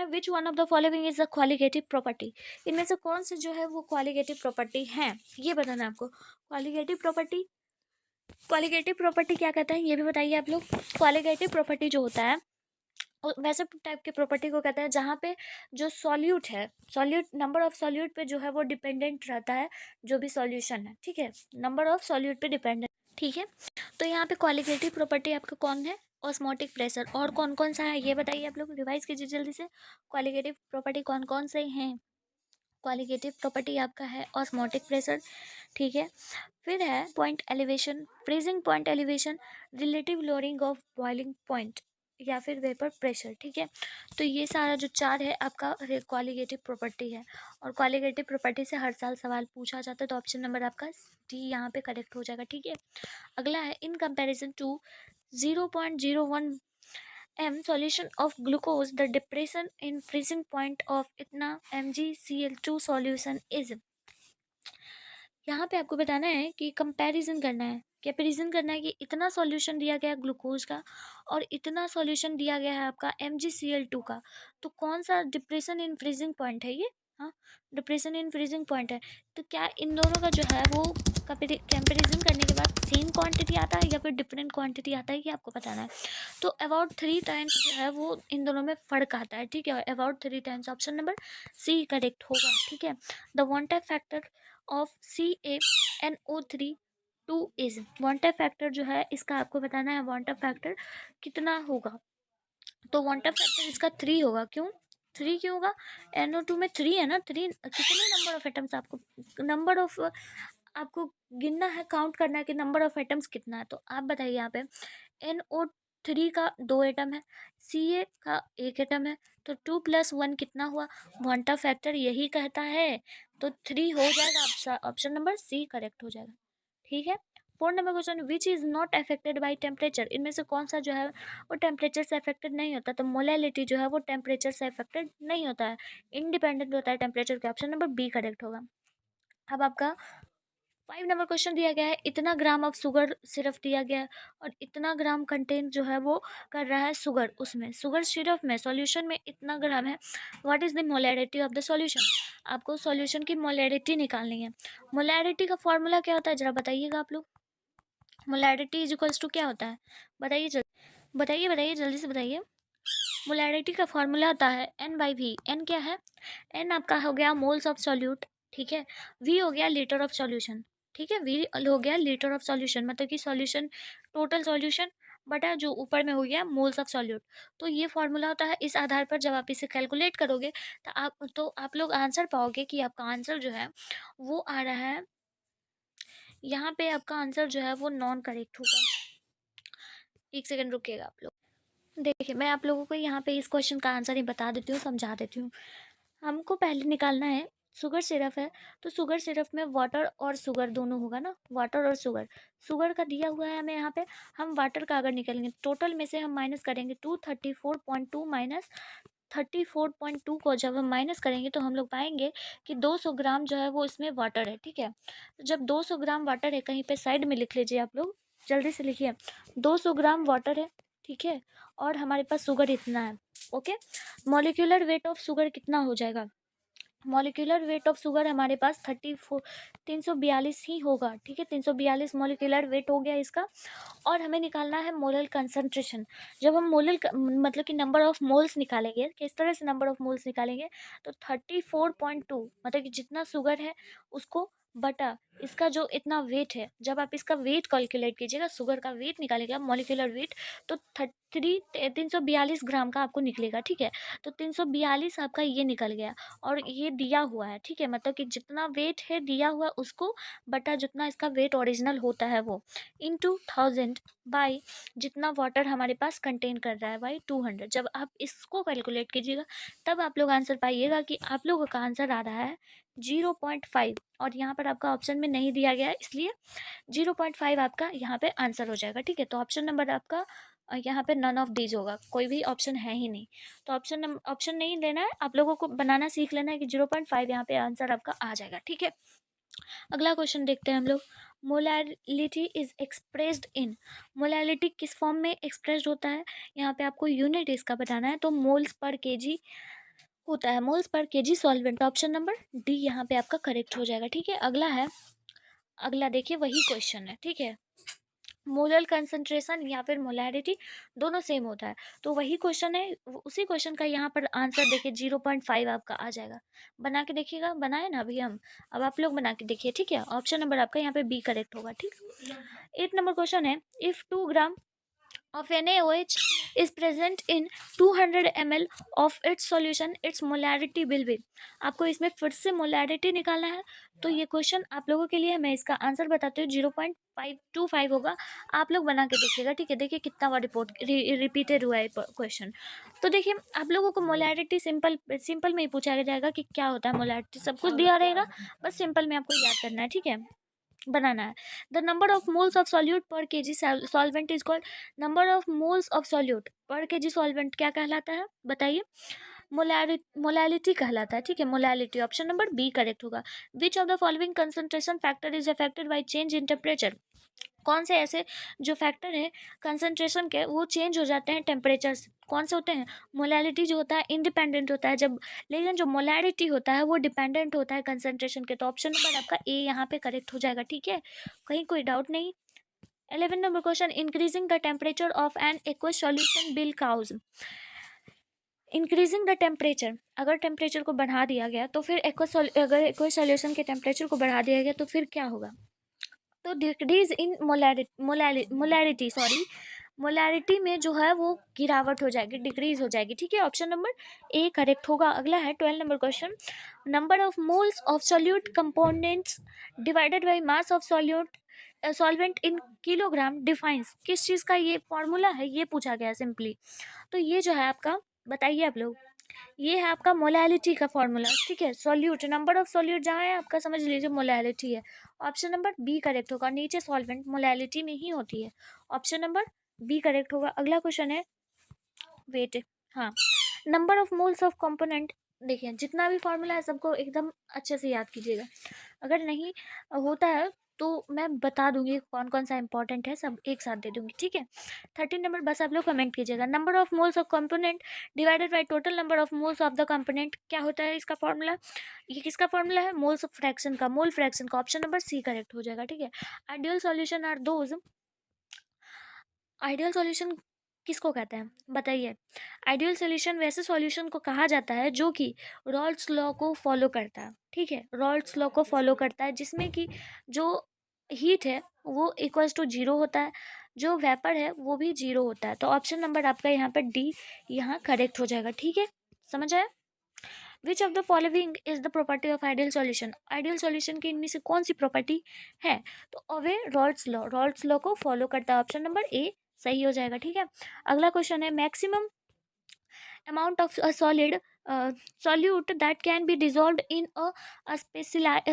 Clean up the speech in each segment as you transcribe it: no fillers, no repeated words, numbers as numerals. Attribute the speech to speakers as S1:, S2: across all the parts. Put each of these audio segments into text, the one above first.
S1: Which one of the following is a qualitative property, इनमें से कौन से जो है वो क्वालिटेटिव प्रॉपर्टी है, ये बताना है आपको। क्वालिटेटिव प्रॉपर्टी क्या कहता है ये भी बताइए आप लोग। क्वालिटेटिव प्रॉपर्टी जो होता है वैसे टाइप के प्रॉपर्टी को कहते हैं जहाँ पे जो सॉल्यूट है, सॉल्यूट नंबर ऑफ सॉल्यूट पे जो है वो डिपेंडेंट रहता है, जो भी सॉल्यूशन है, ठीक है, नंबर ऑफ सॉल्यूट पे डिपेंडेंट, ठीक है। तो यहाँ पे क्वालिटेटिव प्रॉपर्टी आपका कौन है, ऑस्मोटिक प्रेशर। और कौन कौन सा है ये बताइए आप लोग, रिवाइज कीजिए जल्दी से। क्वालिटेटिव प्रॉपर्टी कौन कौन से हैं, क्वालिटेटिव प्रॉपर्टी आपका है ऑस्मोटिक प्रेशर, ठीक है। फिर है point elevation, freezing point elevation, relative lowering of boiling point, या फिर वेपर प्रेशर, ठीक है। तो ये सारा जो चार है आपका क्वालिटेटिव प्रॉपर्टी है, और क्वालिटेटिव प्रॉपर्टी से हर साल सवाल पूछा जाता है, तो ऑप्शन नंबर आपका डी यहाँ पे करेक्ट हो जाएगा, ठीक है। अगला है in comparison to 0.01 m solution of glucose the depression in freezing point of इतना MgCl2 solution is। यहाँ पे आपको बताना है कि कंपैरिजन करना है, कंपैरिजन करना है कि इतना सॉल्यूशन दिया गया है ग्लूकोज का और इतना सॉल्यूशन दिया गया है आपका MgCl2 का, तो कौन सा डिप्रेशन इन फ्रीजिंग पॉइंट है ये, हाँ डिप्रेशन इन फ्रीजिंग पॉइंट है। तो क्या इन दोनों का जो है वो कंपैरिजन करने के बाद सेम क्वांटिटी आता है या फिर डिफरेंट क्वांटिटी आता है, ये आपको बताना है। तो अबाउट 3 टाइम्स जो है वो इन दोनों में फ़र्क आता है, ठीक है, about 3 times, option number C correct होगा, ठीक है। The van't Hoff factor of CaNO3 2 is, van't Hoff factor जो है इसका आपको बताना है, वन टाइप फैक्टर कितना होगा। तो वन टाइप फैक्टर इसका 3 होगा, क्यों 3 क्यों होगा, NO2 में 3 है ना, 3 कितने नंबर ऑफ एटम्स, आपको नंबर ऑफ आपको गिनना है, काउंट करना है कि नंबर ऑफ एटम्स कितना है। तो आप बताइए यहाँ पे NO3 का 2 एटम है, Ca का 1 एटम है, तो 2 + 1 कितना हुआ, क्वांटा फैक्टर यही कहता है, तो 3 हो जाएगा, ऑप्शन नंबर सी करेक्ट हो जाएगा, ठीक है। 4 number question, which is not affected by temperature, इनमें से कौन सा जो है वो टेम्परेचर से अफेक्टेड नहीं होता। तो मोलैलिटी जो है वो टेम्परेचर से अफेक्टेड नहीं होता है, इंडिपेंडेंट होता है टेम्परेचर के, ऑप्शन नंबर बी करेक्ट होगा। अब आपका 5 नंबर क्वेश्चन दिया गया है, इतना ग्राम ऑफ शुगर सिरप दिया गया है और इतना ग्राम कंटेंट जो है वो कर रहा है शुगर, उसमें शुगर सिरप में सॉल्यूशन में इतना ग्राम है, what is the molarity of the solution, आपको सॉल्यूशन की मोलैरिटी निकालनी है। मोलैरिटी का फॉर्मूला क्या होता है जरा बताइएगा आप लोग, मोलैरिटी इज इक्वल्स टू क्या होता है, बताइए बताइए जल्दी से बताइए। मोलैरिटी का फॉर्मूला होता है N/V, N क्या है, N आपका हो गया मोल्स ऑफ सॉल्यूट, ठीक है, V हो गया लीटर ऑफ सॉल्यूशन, ठीक है, V हो गया लीटर ऑफ सॉल्यूशन, मतलब कि सॉल्यूशन टोटल सॉल्यूशन बटा जो ऊपर में हो गया मोल्स ऑफ सॉल्यूट। तो ये फॉर्मूला होता है, इस आधार पर जब आप इसे कैलकुलेट करोगे तो आप लोग आंसर पाओगे कि आपका आंसर जो है वो आ रहा है, यहाँ पे आपका आंसर जो है वो नॉन करेक्ट होगा। एक सेकंड रुकिएगा आप लोग, देखिए मैं आप लोगों को यहाँ पे इस क्वेश्चन का आंसर ही बता देती हूँ, समझा देती हूँ। हमको पहले निकालना है शुगर सिरप है, तो शुगर सिरप में वाटर और शुगर दोनों होगा ना, वाटर और शुगर का दिया हुआ है हमें यहाँ पे, हम वाटर का अगर निकालेंगे टोटल में से हम माइनस करेंगे 234.2 माइनस 34.2 को जब हम माइनस करेंगे तो हम लोग पाएंगे कि 200 ग्राम जो है वो इसमें वाटर है, ठीक है। तो जब 200 ग्राम वाटर है, कहीं पे साइड में लिख लीजिए आप लोग, जल्दी से लिखिए, 200 ग्राम वाटर है, ठीक है, और हमारे पास शुगर इतना है, okay. Molecular weight of sugar कितना हो जाएगा, मॉलिक्यूलर वेट ऑफ शुगर हमारे पास 342 ही होगा, ठीक है, 342 मॉलिक्यूलर वेट हो गया इसका। और हमें निकालना है मोलल कंसंट्रेशन, जब हम मतलब कि नंबर ऑफ मोल्स निकालेंगे, किस तरह से नंबर ऑफ मोल्स निकालेंगे, तो 34.2 मतलब कि जितना शुगर है उसको बटा इसका जो इतना वेट है, जब आप इसका वेट कैलकुलेट कीजिएगा, शुगर का वेट निकालेगा मॉलिक्यूलर वेट, तो 342 ग्राम का आपको निकलेगा, ठीक है। तो 342 आपका ये निकल गया, और ये दिया हुआ है, ठीक है, मतलब कि जितना वेट है दिया हुआ उसको बटा जितना इसका वेट ओरिजिनल होता है वो इंटू 1000 बाई जितना वाटर हमारे पास कंटेन कर रहा है बाई 200। जब आप इसको कैलकुलेट कीजिएगा तब आप लोग आंसर पाइएगा कि आप लोगों का आंसर आ रहा है 0.5, और यहाँ पर आपका ऑप्शन में नहीं दिया गया है, इसलिए 0.5 आपका यहाँ पे आंसर हो जाएगा, ठीक है। तो ऑप्शन नंबर आपका यहाँ पे नन ऑफ दीज होगा, कोई भी ऑप्शन है ही नहीं। तो ऑप्शन नहीं लेना है, आप लोगों को बनाना सीख लेना है कि 0.5 यहाँ पे आंसर आपका आ जाएगा, ठीक है। अगला क्वेश्चन देखते हैं हम लोग, molality is expressed in, molality किस फॉर्म में एक्सप्रेस्ड होता है, यहाँ पे आपको यूनिट इसका बताना है, तो मोल्स पर केजी होता है moles per KG solvent. Option number D यहाँ पे आपका करेक्ट हो जाएगा। ठीक है, अगला है, अगला देखिए वही क्वेश्चन है। ठीक है, मोलर कंसंट्रेशन या फिर मोलैरिटी दोनों सेम होता है, तो वही क्वेश्चन है, उसी क्वेश्चन का यहाँ पर आंसर देखिए 0.5 आपका आ जाएगा। बना के देखिएगा, बनाए ना अभी हम, अब आप लोग बना के देखिए। ठीक है, ऑप्शन नंबर आपका यहाँ पे बी करेक्ट होगा। ठीक, 8 नंबर क्वेश्चन है, if 2 gram of NaOH is present in 200 ml of its solution, its molarity will be। आपको इसमें फिर से मोलैरिटी निकालना है, तो ये क्वेश्चन आप लोगों के लिए है। मैं इसका आंसर बताती हूँ, 0.525 होगा। आप लोग बना के देखिएगा। ठीक है, देखिए कितना बार रिपीटेड हुआ है क्वेश्चन। तो देखिए आप लोगों को मोलैरिटी सिंपल सिंपल में ही पूछा जाएगा कि क्या होता है मोलैरिटी, सब कुछ दिया रहेगा, बस सिंपल में आपको याद करना है। ठीक है, बनाना है। The number of moles of solute per KG solvent is called, number of moles of solute per KG solvent क्या कहलाता है बताइए? मोलैलिटी कहलाता है। ठीक है, molality, option number B correct होगा। Which of the following concentration factor is affected by change in temperature, कौन से ऐसे जो फैक्टर है कंसंट्रेशन के वो चेंज हो जाते हैं टेम्परेचर से, कौन से होते हैं? मोलैलिटी जो होता है इंडिपेंडेंट होता है जब, लेकिन जो मोलैरिटी होता है वो डिपेंडेंट होता है कंसंट्रेशन के। तो ऑप्शन नंबर आपका ए यहाँ पे करेक्ट हो जाएगा। ठीक है, कहीं कोई डाउट नहीं। 11 number question, increasing the temperature of an aqueous solution will cause. Increasing the temperature, अगर टेम्परेचर को बढ़ा दिया गया तो फिर अगर एक्वस सॉल्यूशन के टेम्परेचर को बढ़ा दिया गया तो फिर क्या होगा? तो decrease in molarity sorry molarity में जो है वो गिरावट हो जाएगी, डिक्रीज हो जाएगी। ठीक है, ऑप्शन नंबर ए करेक्ट होगा। अगला है 12 number question, number of moles of solute components divided by mass of solute solvent in kilogram defines, किस चीज़ का ये फॉर्मूला है, ये पूछा गया सिंपली। तो ये जो है आपका, बताइए आप लोग, ये है आपका मोलैलिटी का फॉर्मूला। ठीक है, सॉल्यूट, नंबर ऑफ सॉल्यूट जहाँ है आपका समझ लीजिए मोलैलिटी है। ऑप्शन नंबर बी करेक्ट होगा, नीचे सॉल्वेंट मोलैलिटी में ही होती है। ऑप्शन नंबर बी करेक्ट होगा। अगला क्वेश्चन है, वेट, हाँ, number of moles of component. देखिए जितना भी फॉर्मूला है सबको एकदम अच्छे से याद कीजिएगा, अगर नहीं होता है तो मैं बता दूंगी कौन कौन सा इंपॉर्टेंट है, सब एक साथ दे दूंगी। ठीक है, 13 नंबर बस आप लोग कमेंट कीजिएगा, number of moles of component divided by total number of moles of the component, क्या होता है इसका फॉर्मूला? ये किसका फॉर्मूला है? मोल्स ऑफ फ्रैक्शन का, मोल फ्रैक्शन का। ऑप्शन नंबर सी करेक्ट हो जाएगा। ठीक है, ideal solution are those, ideal solution किसको कहते हैं बताइए? आइडियल सॉल्यूशन वैसे सॉल्यूशन को कहा जाता है जो कि रॉल्स लॉ को फॉलो करता है। ठीक है, रॉल्स लॉ को फॉलो करता है जिसमें कि जो हीट है वो इक्वल्स टू जीरो होता है, जो वेपर है वो भी जीरो होता है। तो ऑप्शन नंबर आपका यहाँ पर डी यहाँ करेक्ट हो जाएगा। ठीक है, समझ आया? विच of the following is the property of ideal solution, ideal solution की इनमें से कौन सी प्रॉपर्टी है? तो अवे रॉल्स लॉ को फॉलो करता है। ऑप्शन नंबर ए सही हो जाएगा। ठीक है, अगला क्वेश्चन है, maximum amount of a solid solute that can be dissolved in a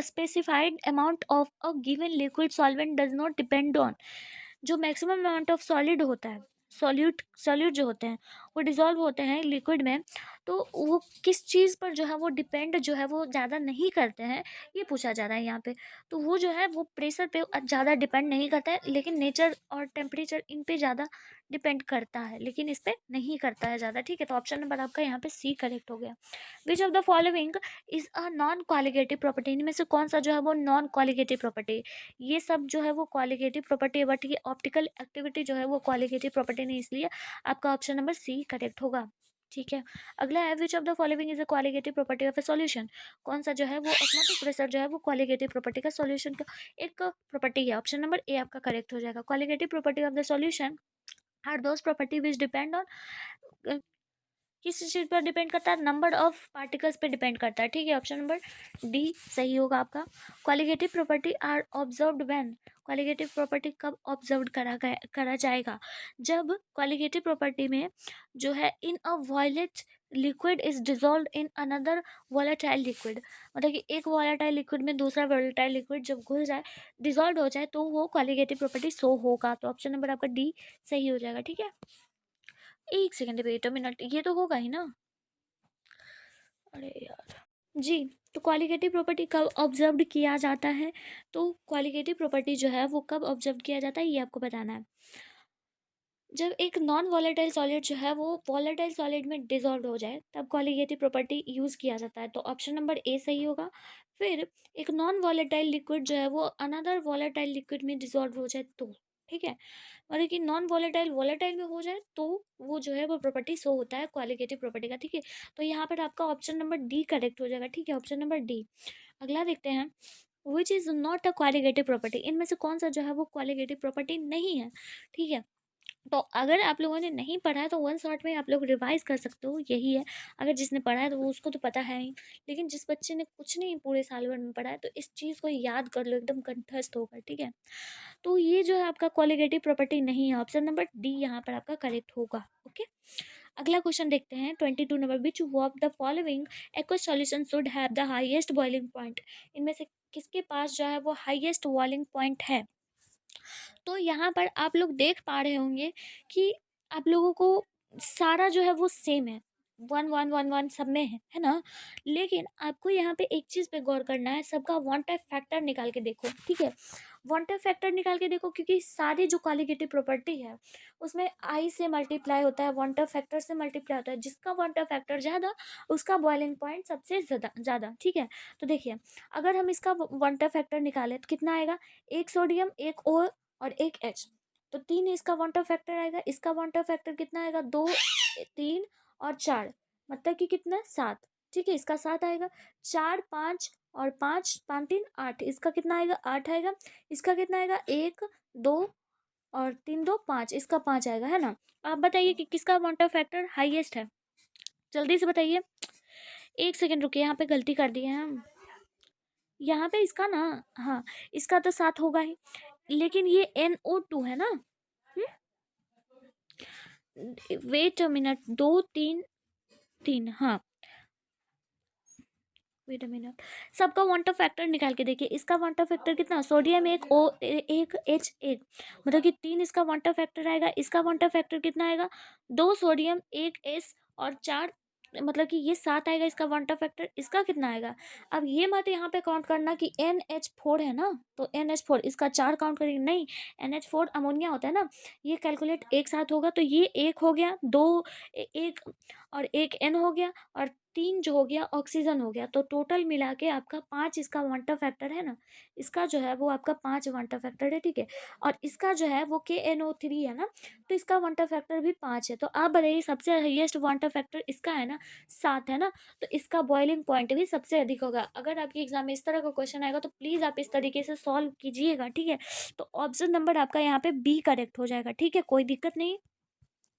S1: specified amount of a given liquid solvent does not depend on, जो मैक्सिमम अमाउंट ऑफ सॉलिड होता है, सॉल्यूट जो होते हैं वो डिजॉल्व होते हैं लिक्विड में, तो वो किस चीज़ पर जो है वो डिपेंड जो है वो ज़्यादा नहीं करते हैं, ये पूछा जा रहा है यहाँ पे। तो वो जो है वो प्रेशर पे ज़्यादा डिपेंड नहीं करता है, लेकिन नेचर और टेम्परेचर इन पे ज़्यादा डिपेंड करता है, लेकिन इस पे नहीं करता है ज़्यादा। ठीक है, तो ऑप्शन नंबर आपका यहाँ पे सी करेक्ट हो गया। विच of the following is a non colligative property, इनमें से कौन सा जो है वो नॉन क्वालिगेटिव प्रॉपर्टी? ये सब जो है वो क्वालिगेटिव प्रॉपर्टी है, बट ये ऑप्टिकल एक्टिविटी जो है वो क्वालिगेटिव प्रॉपर्टी नहीं, इसलिए आपका ऑप्शन नंबर सी करेक्ट होगा। ठीक है, अगला है, विच of the following is a क्वालिगेटिव property of A solution, कौन सा जो है वो ऑस्मोटिक प्रेशर जो है वो क्वालिगेटिव प्रॉपर्टी का सॉल्यूशन का एक प्रॉपर्टी है। ऑप्शन नंबर ए आपका करेक्ट हो जाएगा। Colligative property of the solution are those property which depend on, किस चीज़ पर डिपेंड करता है? नंबर ऑफ पार्टिकल्स पे डिपेंड करता है। ठीक है, ऑप्शन नंबर डी सही होगा आपका। Colligative property are observed when, colligative property कब ऑब्जर्व करा जाएगा? जब क्वालिगेटिव प्रॉपर्टी में जो है in a volatile liquid is dissolve in another volatile liquid, मतलब कि एक वॉलेटाइल लिक्विड में दूसरा वॉलेटाइल लिक्विड जब घुल जाए, डिजॉल्व हो जाए, तो वो क्वालिगेटिव प्रॉपर्टी शो होगा। तो ऑप्शन नंबर आपका डी सही हो जाएगा। ठीक है, एक सेकेंड वेट अ मिनट, ये तो होगा ही ना, अरे यार जी। तो क्वालिटेटिव प्रॉपर्टी कब ऑब्जर्व्ड किया जाता है? तो क्वालिटेटिव प्रॉपर्टी जो है वो कब ऑब्जर्व किया जाता है ये आपको बताना है। जब एक नॉन वॉलेटाइल सॉलिड जो है वो वॉलेटाइल सॉलिड में डिसॉल्व हो जाए तब कॉलीगेटिव प्रॉपर्टी यूज़ किया जाता है, तो ऑप्शन नंबर ए सही होगा। फिर एक नॉन वॉलेटाइल लिक्विड जो है वो अनदर वॉलेटाइल लिक्विड में डिसॉल्व हो जाए तो, ठीक है, मतलब कि नॉन वॉलेटाइल वॉलेटाइल में हो जाए तो वो जो है वो प्रॉपर्टी शो होता है क्वालिटेटिव प्रॉपर्टी का, ठीक है। तो यहाँ पर आपका ऑप्शन नंबर डी करेक्ट हो जाएगा, ठीक है, ऑप्शन नंबर डी। अगला देखते हैं, which is not a qualitative property, इनमें से कौन सा जो है वो क्वालिटेटिव प्रॉपर्टी नहीं है, ठीक है। तो अगर आप लोगों ने नहीं पढ़ा है तो वन शॉट में आप लोग रिवाइज कर सकते हो, यही है। अगर जिसने पढ़ा है तो वो उसको तो पता है ही, लेकिन जिस बच्चे ने कुछ नहीं पूरे साल भर में पढ़ा है तो इस चीज़ को याद कर लो, एकदम कंठस्थ होकर, ठीक है। तो ये जो है आपका क्वालिटेटिव प्रॉपर्टी नहीं है, ऑप्शन नंबर डी यहाँ पर आपका करेक्ट होगा। ओके, अगला क्वेश्चन देखते हैं 22 number, which of the following aqueous solution should have the highest boiling point, इनमें से किसके पास जो है वो हाईएस्ट बॉइलिंग पॉइंट है। तो यहाँ पर आप लोग देख पा रहे होंगे कि आप लोगों को सारा जो है वो सेम है, 1 1 1 1 सब में है ना। लेकिन आपको यहाँ पे एक चीज़ पे गौर करना है, सबका वन टाइप फैक्टर निकाल के देखो, ठीक है। वन टाइप फैक्टर निकाल के देखो, क्योंकि सारी जो कॉलीगेटिव प्रॉपर्टी है उसमें आई से मल्टीप्लाई होता है, वन टाइप फैक्टर से मल्टीप्लाई होता है, जिसका वन टाइप फैक्टर ज़्यादा उसका बॉइलिंग पॉइंट सबसे ज़्यादा ज़्यादा, ठीक है। तो देखिए, अगर हम इसका वन टाइप फैक्टर निकालें तो कितना आएगा, एक सोडियम एक और एक एच, तो तीन इसका वांटा फैक्टर आएगा, इसका वांटा फैक्टर कितना आएगा, दो तीन और चार, मतलब कि कितना, सात, ठीक है, इसका सात आएगा। चार पाँच और पाँच, पाँच तीन आठ, इसका कितना आएगा, आठ आएगा। इसका कितना आएगा, एक दो और तीन दो पाँच, इसका पाँच आएगा, है ना। आप बताइए कि किसका वांटा फैक्टर हाईएस्ट है, जल्दी से बताइए। एक सेकेंड रुकिए, यहाँ पे गलती कर दी है हम, यहाँ पे इसका ना, हाँ, इसका तो सात होगा ही, लेकिन ये NO2 है ना। वेट अ मिनट, दो तीन तीन, हाँ, वेट अ मिनट, सबका वांटा फैक्टर निकाल के देखिए। इसका वांटा फैक्टर कितना, सोडियम एक ओ एक एच एक, मतलब कि तीन इसका वांटा फैक्टर आएगा। इसका वांटा फैक्टर कितना आएगा, दो सोडियम एक एस और चार, मतलब कि ये सात आएगा इसका वांटा फैक्टर। इसका कितना आएगा, अब ये मत यहाँ पे काउंट करना कि NH4 है ना, तो NH4 इसका चार काउंट करेंगे, नहीं, NH4 अमोनिया होता है ना, ये कैलकुलेट एक साथ होगा, तो ये एक हो गया, दो एक और एक N हो गया, और तीन जो हो गया ऑक्सीजन हो गया, तो टोटल मिला के आपका पाँच इसका वांटा फैक्टर है ना, इसका जो है वो आपका पाँच वांटा फैक्टर है, ठीक है। और इसका जो है वो KNO3 है ना, तो इसका वांटा फैक्टर भी पाँच है। तो आप बताइए, सबसे हाईएस्ट वांटा फैक्टर इसका है ना, सात है ना, तो इसका बॉइलिंग पॉइंट भी सबसे अधिक होगा। अगर आपके एग्जाम में इस तरह का क्वेश्चन आएगा तो प्लीज़ आप इस तरीके से सॉल्व कीजिएगा, ठीक है। तो ऑप्शन नंबर आपका यहाँ पे बी करेक्ट हो जाएगा, ठीक है, कोई दिक्कत नहीं।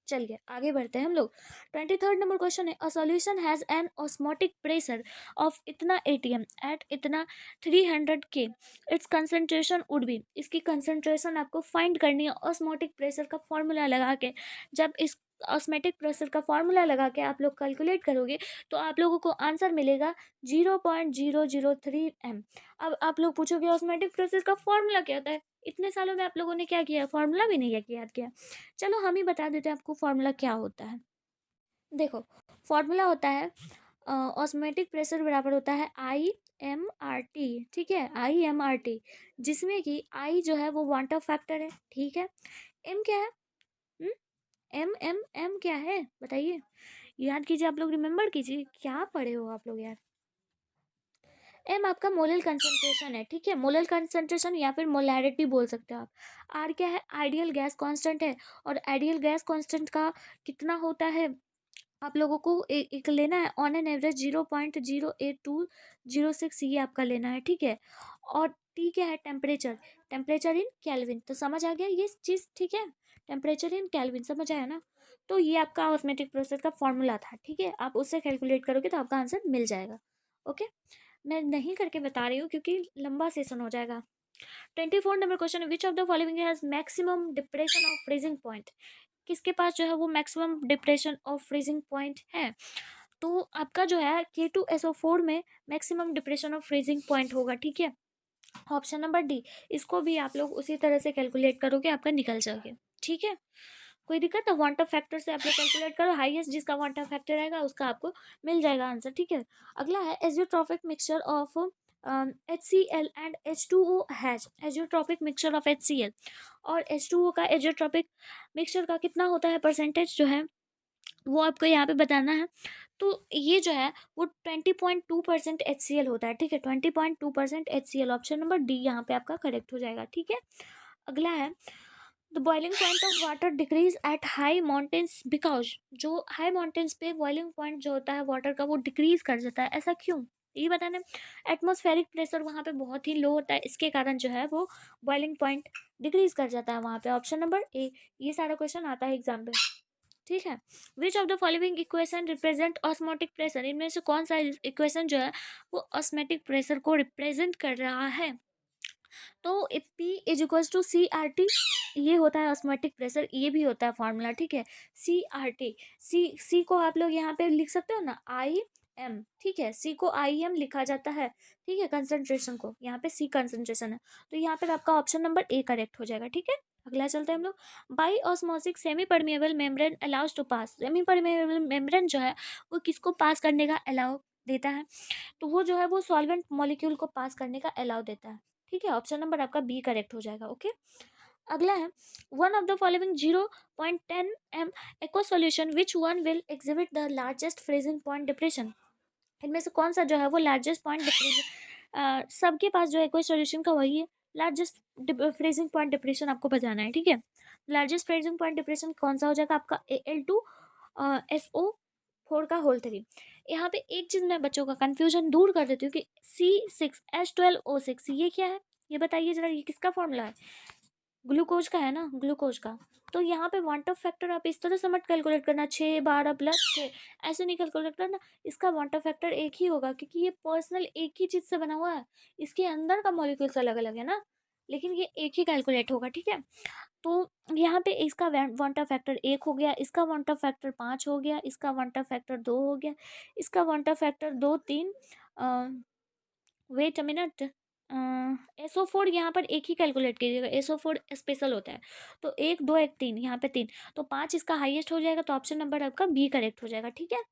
S1: चलिए आगे बढ़ते हैं हम लोग। 23rd नंबर क्वेश्चन है, a solution has an osmotic pressure of इतना ATM एट इतना 300 K, it's concentration would be, इसकी कंसंट्रेशन आपको फाइंड करनी है ऑस्मोटिक प्रेशर का फॉर्मूला लगा के। जब इस ऑस्मेटिक प्रेशर का फॉर्मूला लगा के आप लोग कैलकुलेट करोगे तो आप लोगों को आंसर मिलेगा 0.003 M। अब आप लोग पूछोगे ऑस्मेटिक प्रेशर का फॉर्मूला क्या होता है, इतने सालों में आप लोगों ने क्या किया, फॉर्मूला भी नहीं याद किया। चलो हम ही बता देते हैं आपको फॉर्मूला क्या होता है। देखो, फॉर्मूला होता है, ऑस्मेटिक प्रेशर बराबर होता है IMRT, ठीक है, IMRT, जिसमें कि I जो है वो वांट ऑफ फैक्टर है, ठीक है। M क्या है, M क्या है बताइए, याद कीजिए आप लोग, रिमेम्बर कीजिए, क्या पढ़े हो आप लोग यार। एम आपका मोलल कंसंट्रेशन है, ठीक है, मोलल कंसंट्रेशन या फिर मोलैरिटी बोल सकते हो आप। आर क्या है, आइडियल गैस कांस्टेंट है, और आइडियल गैस कांस्टेंट का कितना होता है, आप लोगों को एक लेना है ऑन एन एवरेज 0.08206, ये आपका लेना है, ठीक है। और टी क्या है, टेम्परेचर, टेम्परेचर इन कैल्विन, तो समझ आ गया ये चीज़, ठीक है, टेम्परेचर इन कैल्विन समझ आया ना। तो ये आपका ऑस्मेटिक प्रोसेस का फॉर्मूला था, ठीक है, आप उससे कैलकुलेट करोगे तो आपका आंसर मिल जाएगा। ओके, मैं नहीं करके बता रही हूँ क्योंकि लंबा सेशन हो जाएगा। 24 number question, which of the following has maximum depression of freezing point, किसके पास जो है वो maximum depression of freezing point है। तो आपका जो है K2SO4 में maximum depression of freezing point होगा, ठीक है, ऑप्शन नंबर डी। इसको भी आप लोग उसी तरह से कैलकुलेट करोगे, आपका निकल जाएगा, ठीक है, कोई दिक्कत है, वांटा फैक्टर से आप लोग कैलकुलेट करो, हाईएस्ट जिसका वांटा फैक्टर आएगा उसका आपको मिल जाएगा आंसर, ठीक है। अगला है azeotropic mixture of HCl and H2O has azeotropic mixture of HCl और H2O का एजियोट्रॉपिक मिक्सचर का कितना होता है परसेंटेज जो है वो आपको यहाँ पे बताना है। तो ये जो है वो 20.2% HCl होता है, ठीक है, 20.2% HCl, ऑप्शन नंबर डी यहाँ पे आपका करेक्ट हो जाएगा, ठीक है। अगला है the boiling point of water decrease at high mountains because, जो हाई माउंटेन्स पे बॉइलिंग पॉइंट जो होता है वाटर का वो डिक्रीज कर जाता है, ऐसा क्यों, ये बताना। एटमॉस्फेरिक प्रेशर वहाँ पे बहुत ही लो होता है, इसके कारण जो है वो बॉइलिंग पॉइंट डिक्रीज कर जाता है वहाँ पे, ऑप्शन नंबर ए। ये सारा क्वेश्चन आता है एग्जाम में, ठीक है। विच of the following equation represent osmotic pressure, इनमें से कौन सा इक्वेशन जो है वो ऑस्मेटिक प्रेशर को रिप्रेजेंट कर रहा है। तो P is equals to CRT, ये होता है ऑस्मोटिक प्रेशर, ये भी होता है फॉर्मूला, ठीक है। CRT, सी को आप लोग यहाँ पे लिख सकते हो ना IM, ठीक है, सी को IM लिखा जाता है, ठीक है, कंसंट्रेशन को, यहाँ पे सी कंसंट्रेशन है, तो यहाँ पे आपका ऑप्शन नंबर ए करेक्ट हो जाएगा, ठीक है। अगला चलते हैं हम लोग। By osmosis semi permeable membrane allows to pass, semi permeable membrane जो है वो किसको पास करने का अलाउ देता है, तो वो जो है वो सॉल्वेंट मॉलिक्यूल को पास करने का अलाउ देता है, ठीक है, ऑप्शन नंबर आपका बी करेक्ट हो जाएगा, ओके। अगला है one of the following 0.10 m aqua solution which one will exhibit the largest freezing point depression, इनमें से कौन सा जो है वो लार्जेस्ट पॉइंट डिप्रेशन, सबके पास जो एक्वा सॉल्यूशन का वही है, लार्जेस्ट फ्रीजिंग पॉइंट डिप्रेशन आपको बताना है, ठीक है। लार्जेस्ट फ्रीजिंग पॉइंट डिप्रेशन कौन सा हो जाएगा आपका Al2SO4 का होल 3। यहाँ पे एक चीज मैं बच्चों का कंफ्यूजन दूर कर देती हूँ कि C6H12O6 ये क्या है, ये बताइए जरा, ये किसका फॉर्मूला है, ग्लूकोज का है ना, ग्लूकोज का। तो यहाँ पे वांट ऑफ फैक्टर आप इस तरह से मत कैलकुलेट करना 6 12 + 6, ऐसे नहीं कैलकुलेट करना, इसका वांट ऑफ फैक्टर एक ही होगा क्योंकि ये पर्सनल एक ही चीज से बना हुआ है, इसके अंदर का मॉलिक्यूल्स अलग अलग है ना, लेकिन ये एक ही कैलकुलेट होगा, ठीक है। तो यहाँ पे इसका वांट ऑफ फैक्टर 1 हो गया, इसका वांट ऑफ फैक्टर 5 हो गया, इसका वांट ऑफ फैक्टर 2 हो गया, इसका van't Hoff factor 2 3, wait a minute, SO4 यहाँ पर एक ही कैलकुलेट कीजिएगा, SO4 स्पेशल होता है, तो 1 2 1 3, यहाँ पे 3, तो 5 इसका हाईएस्ट हो जाएगा, तो ऑप्शन नंबर आपका बी करेक्ट हो जाएगा, ठीक है।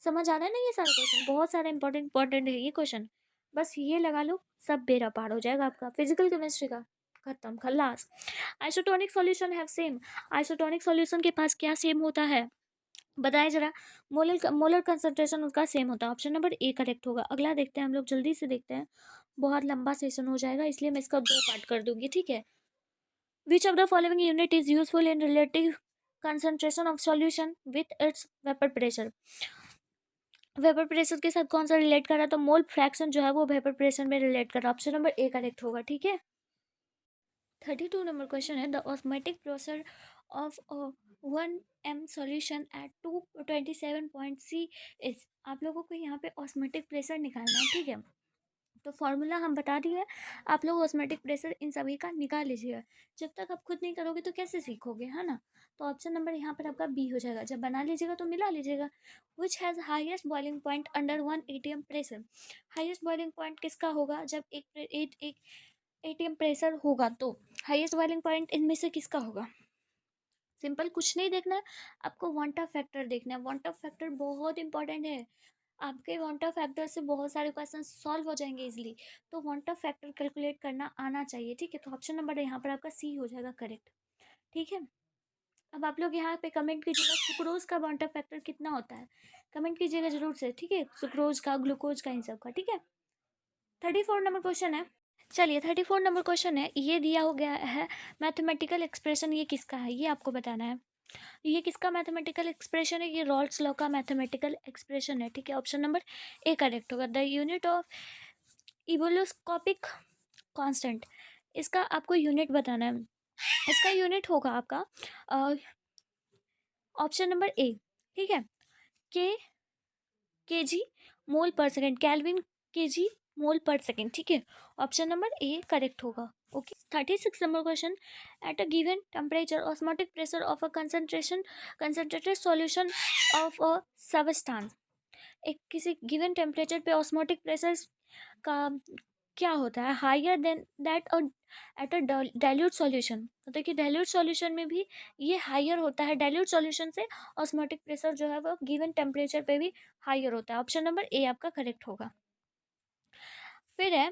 S1: समझ आ रहा है ना, ये सारा क्वेश्चन बहुत सारा इंपॉर्टेंट इंपॉर्टेंट है ये क्वेश्चन, बस ये लगा लो, सब बेड़ा पार हो जाएगा आपका फिजिकल केमिस्ट्री का, खत्म खल्लास। Isotonic solution have same, isotonic solution के पास क्या सेम होता है बताएं जरा, मोलर मोलर कंसंट्रेशन उसका सेम होता है, ऑप्शन नंबर ए करेक्ट होगा। अगला देखते हैं हम लोग, जल्दी से देखते हैं, बहुत लंबा सेशन हो जाएगा इसलिए मैं इसका 2 पार्ट कर दूंगी, ठीक है। विच of the following unit is useful in relative concentration of solution with its vapour pressure, vapour pressure के साथ कौन सा रिलेट कर रहा है, तो मोल फ्रैक्शन जो है वो वेपर प्रेशर में रिलेट कर रहा है, ऑप्शन नंबर ए करेक्ट होगा, ठीक है। 32 नंबर क्वेश्चन है the osmotic pressure of 1 m solution at 227.C is, आप लोगों को यहाँ पे ऑस्मेटिक प्रेशर निकालना है, ठीक है। तो फॉर्मूला हम बता दिए, आप लोग ऑस्मेटिक प्रेशर इन सभी का निकाल लीजिएगा, जब तक आप खुद नहीं करोगे तो कैसे सीखोगे, है ना। तो ऑप्शन नंबर यहाँ पर आपका बी हो जाएगा, जब बना लीजिएगा तो मिला लीजिएगा। Which has highest boiling point under 1 ATM pressure, highest boiling point किसका होगा जब एक ATM प्रेशर होगा, तो हाईएस्ट बॉइलिंग पॉइंट इनमें से किसका होगा। सिंपल, कुछ नहीं देखना है आपको, वांट ऑफ फैक्टर देखना है, वांट ऑफ फैक्टर बहुत इंपॉर्टेंट है, आपके वांट ऑफ फैक्टर से बहुत सारे क्वेश्चन सॉल्व हो जाएंगे इजीली, तो वांट ऑफ फैक्टर कैलकुलेट करना आना चाहिए, ठीक है। तो ऑप्शन नंबर यहाँ पर आपका सी हो जाएगा करेक्ट, ठीक है। अब आप लोग यहाँ पे कमेंट कीजिएगा सुक्रोज का वांट ऑफ फैक्टर कितना होता है, कमेंट कीजिएगा जरूर से, ठीक है, सुक्रोज का, ग्लूकोज का, इन सब का, ठीक है। 34 नंबर क्वेश्चन है, चलिए 34 नंबर क्वेश्चन है, ये दिया हो गया है मैथमेटिकल एक्सप्रेशन, ये किसका है ये आपको बताना है, ये किसका मैथमेटिकल एक्सप्रेशन है, ये रॉल्स लॉ का मैथमेटिकल एक्सप्रेशन है, ठीक है, ऑप्शन नंबर ए करेक्ट होगा। द यूनिट ऑफ इवोलोस्कोपिक कांस्टेंट, इसका आपको यूनिट बताना है, इसका यूनिट होगा आपका ऑप्शन नंबर ए, ठीक है, के केजी मोल पर सेकेंड, कैल्विन केजी मोल पर सेकेंड, ठीक है, ऑप्शन नंबर ए करेक्ट होगा, okay. 36 number question, at a given temperature osmotic pressure of a concentrated solution of a substance, एक किसी गिवन टेम्परेचर पे ऑस्मोटिक प्रेशर का क्या होता है higher than that at a dilute solution, तो देखिए डाइल्यूट सॉल्यूशन में भी ये हायर होता है, डाइल्यूट सॉल्यूशन से ऑस्मोटिक प्रेशर जो है वो गिवन टेम्परेचर पे भी हायर होता है, ऑप्शन नंबर ए आपका करेक्ट होगा। फिर है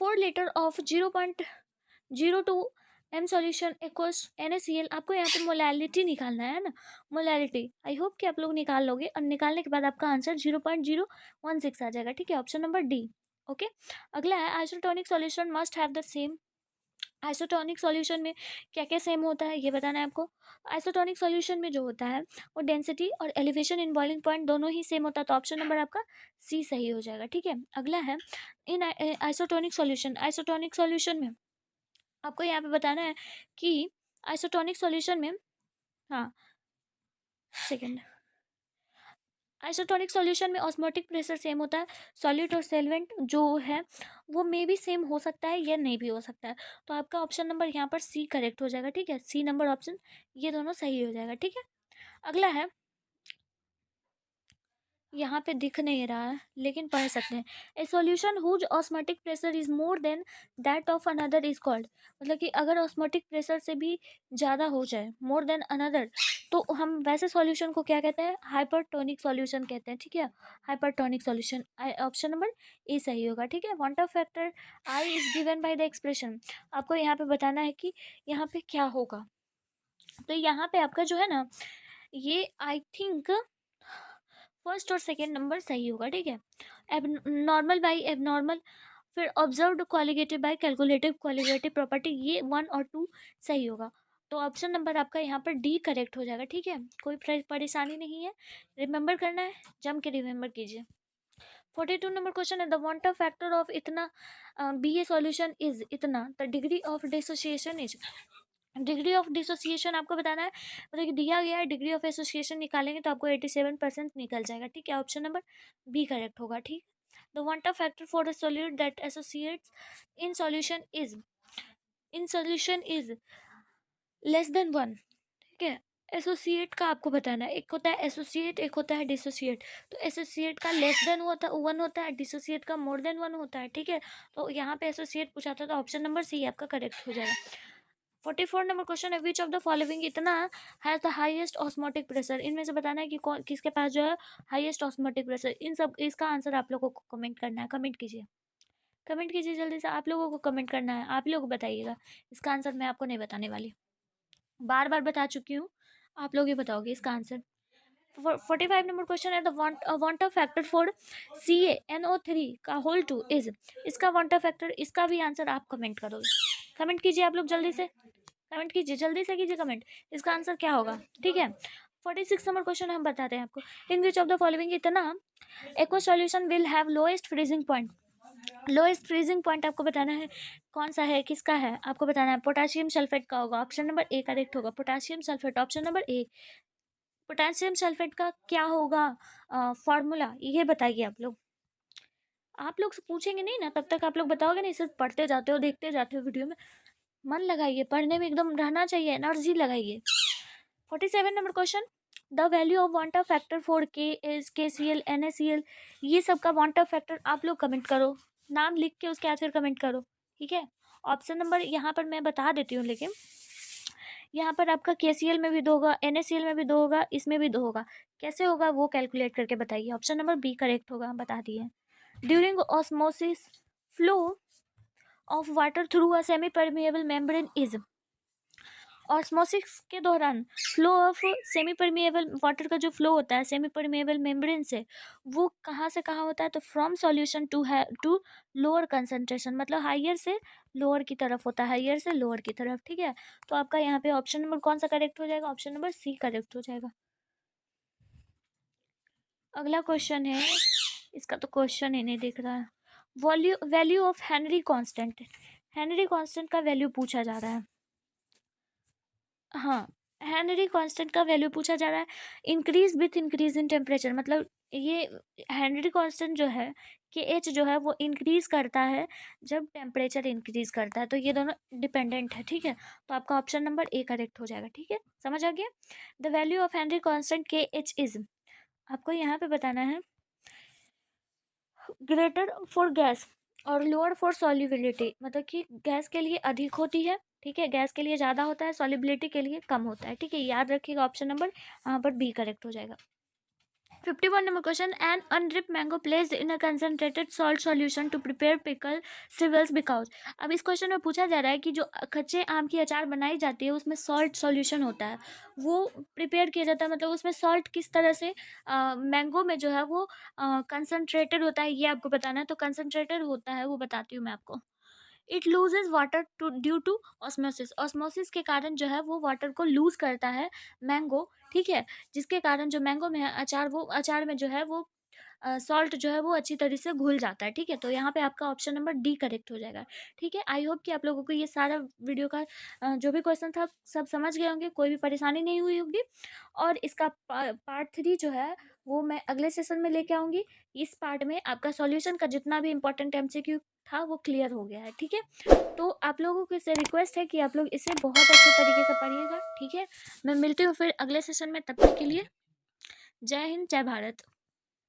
S1: 4 litre of 0.02 M solution aqueous NaCl। आपको यहाँ पे मोलैलिटी निकालना है ना, मोलैलिटी। आई होप कि आप लोग निकाल लोगे, और निकालने के बाद आपका आंसर 0.016 आ जाएगा। ठीक है, ऑप्शन नंबर डी। ओके, अगला है isotonic solution must have the same. Isotonic solution में क्या क्या सेम होता है ये बताना है आपको। आइसोटोनिक सॉल्यूशन में जो होता है वो डेंसिटी और एलिवेशन इन बॉइलिंग पॉइंट दोनों ही सेम होता है, तो ऑप्शन नंबर आपका सी सही हो जाएगा। ठीक है, अगला है इन आइसोटोनिक सॉल्यूशन। आइसोटोनिक सॉल्यूशन में आपको यहाँ पे बताना है कि आइसोटोनिक सॉल्यूशन में, हाँ सेकेंड, आइसोटोनिक सॉल्यूशन में ऑस्मोटिक प्रेशर सेम होता है। सॉल्यूट और सॉल्वेंट जो है वो मे भी सेम हो सकता है या नहीं भी हो सकता है, तो आपका ऑप्शन नंबर यहाँ पर सी करेक्ट हो जाएगा। ठीक है, सी नंबर ऑप्शन ये दोनों सही हो जाएगा। ठीक है, अगला है, यहाँ पे दिख नहीं रहा है लेकिन पढ़ सकते हैं। A solution whose osmotic pressure is more than that of another is called. मतलब कि अगर ऑस्मोटिक प्रेशर से भी ज़्यादा हो जाए, मोर देन अनदर, तो हम वैसे सॉल्यूशन को क्या कहते हैं, हाइपरटोनिक सॉल्यूशन कहते हैं। ठीक है, हाइपरटोनिक सॉल्यूशन, ऑप्शन नंबर ए सही होगा। ठीक है, want Hoff factor I is given by the expression. आपको यहाँ पे बताना है कि यहाँ पे क्या होगा। तो यहाँ पे आपका जो है ना, ये आई थिंक फर्स्ट और सेकेंड नंबर सही होगा। ठीक है, एब नॉर्मल बाई एब नॉर्मल, फिर observed qualitative by calculative qualitative property, ये 1 और 2 सही होगा। तो ऑप्शन नंबर आपका यहाँ पर डी करेक्ट हो जाएगा। ठीक है, कोई परेशानी नहीं है, रिमेंबर करना है, जम के रिमेंबर कीजिए। 42 नंबर क्वेश्चन है द वांट फैक्टर ऑफ इतना बी ए सॉल्यूशन इज इतना, the degree of dissociation is. Degree of dissociation आपको बताना है, मतलब कि दिया गया है, डिग्री ऑफ एसोसिएशन निकालेंगे तो आपको 87% निकल जाएगा। ठीक है, ऑप्शन नंबर बी करेक्ट होगा। ठीक, the want factor for a solute that associates in solution is less than 1। ठीक है, एसोसिएट का आपको बताना है, एक होता है एसोसिएट, एक होता है डिसोसिएट। तो एसोसिएट का लेस देन होता है 1 होता है, डिसोसिएट का मोर देन 1 होता है। ठीक है, तो यहाँ पे एसोसिएट पूछा था, तो ऑप्शन नंबर सी आपका करेक्ट हो जाएगा। 44 नंबर क्वेश्चन है विच ऑफ द फॉलोइंग इतना has the highest osmotic pressure. इनमें से बताना है कि किसके पास जो है हाईएस्ट ऑस्मोटिक प्रेशर। इन सब इसका आंसर आप लोगों को कमेंट करना है, कमेंट कीजिए, कमेंट कीजिए जल्दी से, आप लोगों को कमेंट करना है, आप लोग बताइएगा। इसका आंसर मैं आपको नहीं बताने वाली, बार बार बता चुकी हूँ, आप लोग ही बताओगे इसका आंसर। 45 नंबर क्वेश्चन है the want Hoff factor for CaNO3 का होल 2 इज। इसका वांट ऑफ फैक्टर, इसका भी आंसर आप कमेंट करोगे, कमेंट कीजिए आप लोग जल्दी से, कमेंट कीजिए जल्दी से, कीजिए कमेंट, इसका आंसर क्या होगा। ठीक है, 46 नंबर क्वेश्चन हम बताते हैं आपको। इन विच ऑफ द फॉलोइंग इतना aqua solution will have lowest freezing point. Lowest freezing point आपको बताना है कौन सा है, किसका है, आपको बताना है। पोटेशियम सल्फेट का होगा, ऑप्शन नंबर ए करेक्ट होगा। पोटेशियम सल्फेट, ऑप्शन नंबर ए। पोटेशियम सल्फेट का क्या होगा फॉर्मूला, ये बताइए आप लोग। आप लोग से पूछेंगे नहीं ना, तब तक आप लोग बताओगे नहीं, सिर्फ पढ़ते जाते हो, देखते जाते हो वीडियो में। मन लगाइए, पढ़ने में एकदम रहना चाहिए, एनर्जी लगाइए। 47 number question the value of want factor for KCl NaCl, ये सब का वांट फैक्टर आप लोग कमेंट करो, नाम लिख के उसके बाद फिर कमेंट करो। ठीक है, ऑप्शन नंबर यहाँ पर मैं बता देती हूँ, लेकिन यहाँ पर आपका KCl में भी 2 होगा, NaCl में भी 2 होगा, इसमें भी 2 होगा। कैसे होगा वो कैलकुलेट करके बताइए। ऑप्शन नंबर बी करेक्ट होगा, बता दिए। During osmosis flow of water through a semi permeable membrane is. Osmosis के दौरान flow of semi permeable water का जो फ्लो होता है सेमी परमिएबल मेम्ब्रेन से, वो कहाँ से कहाँ होता है, तो from solution to lower concentration, मतलब हाइयर से लोअर की तरफ होता है, हाइयर से लोअर की तरफ। ठीक है, तो आपका यहाँ पे ऑप्शन नंबर कौन सा करेक्ट हो जाएगा, ऑप्शन नंबर सी करेक्ट हो जाएगा। अगला क्वेश्चन है, इसका तो क्वेश्चन ही नहीं दिख रहा है। Value of Henry constant, Henry constant का वैल्यू पूछा जा रहा है। हाँ, हेनरी कांस्टेंट का वैल्यू पूछा जा रहा है। Increase with increase in temperature, मतलब ये हेनरी कांस्टेंट जो है कि एच जो है वो इंक्रीज करता है जब टेम्परेचर इंक्रीज करता है, तो ये दोनों डिपेंडेंट है। ठीक है, तो आपका ऑप्शन नंबर ए करेक्ट हो जाएगा। ठीक है, समझ आ गया। The value of Henry constant KH is, आपको यहाँ पे बताना है ग्रेटर फॉर गैस और लोअर फॉर सॉल्युबिलिटी, मतलब कि गैस के लिए अधिक होती है, ठीक है, गैस के लिए ज़्यादा होता है, सॉल्युबिलिटी के लिए कम होता है। ठीक है, याद रखिएगा, ऑप्शन नंबर यहाँ पर बी करेक्ट हो जाएगा। 51 number question, an unripe mango placed in a concentrated salt solution to prepare pickle civils because। अब इस क्वेश्चन में पूछा जा रहा है कि जो कच्चे आम की अचार बनाई जाती है उसमें सॉल्ट सॉल्यूशन होता है, वो प्रिपेयर किया जाता है, मतलब उसमें सॉल्ट किस तरह से मैंगो में जो है वो कंसनट्रेटेड होता है, ये आपको बताना है। तो कंसनट्रेटेड होता है वो बताती हूँ मैं आपको। It loses water to due to osmosis, osmosis के कारण जो है वो वाटर को लूज करता है मैंगो, ठीक है, जिसके कारण जो मैंगो में है अचार, वो अचार में जो है वो सॉल्ट जो है वो अच्छी तरह से घुल जाता है, ठीक है। तो यहाँ पे आपका ऑप्शन नंबर डी करेक्ट हो जाएगा, ठीक है। आई होप कि आप लोगों को ये सारा वीडियो का जो भी क्वेश्चन था सब समझ गए होंगे, कोई भी परेशानी नहीं हुई होगी। और इसका पार्ट 3 जो है वो मैं अगले सेशन में लेके आऊँगी। इस पार्ट में आपका सॉल्यूशन का जितना भी इंपॉर्टेंट एमसीक्यू था वो क्लियर हो गया है, ठीक है। तो आप लोगों को इससे रिक्वेस्ट है कि आप लोग इसे बहुत अच्छे तरीके से पढ़िएगा, ठीक है। मैं मिलती हूँ फिर अगले सेशन में, तब तक के लिए जय हिंद, जय भारत।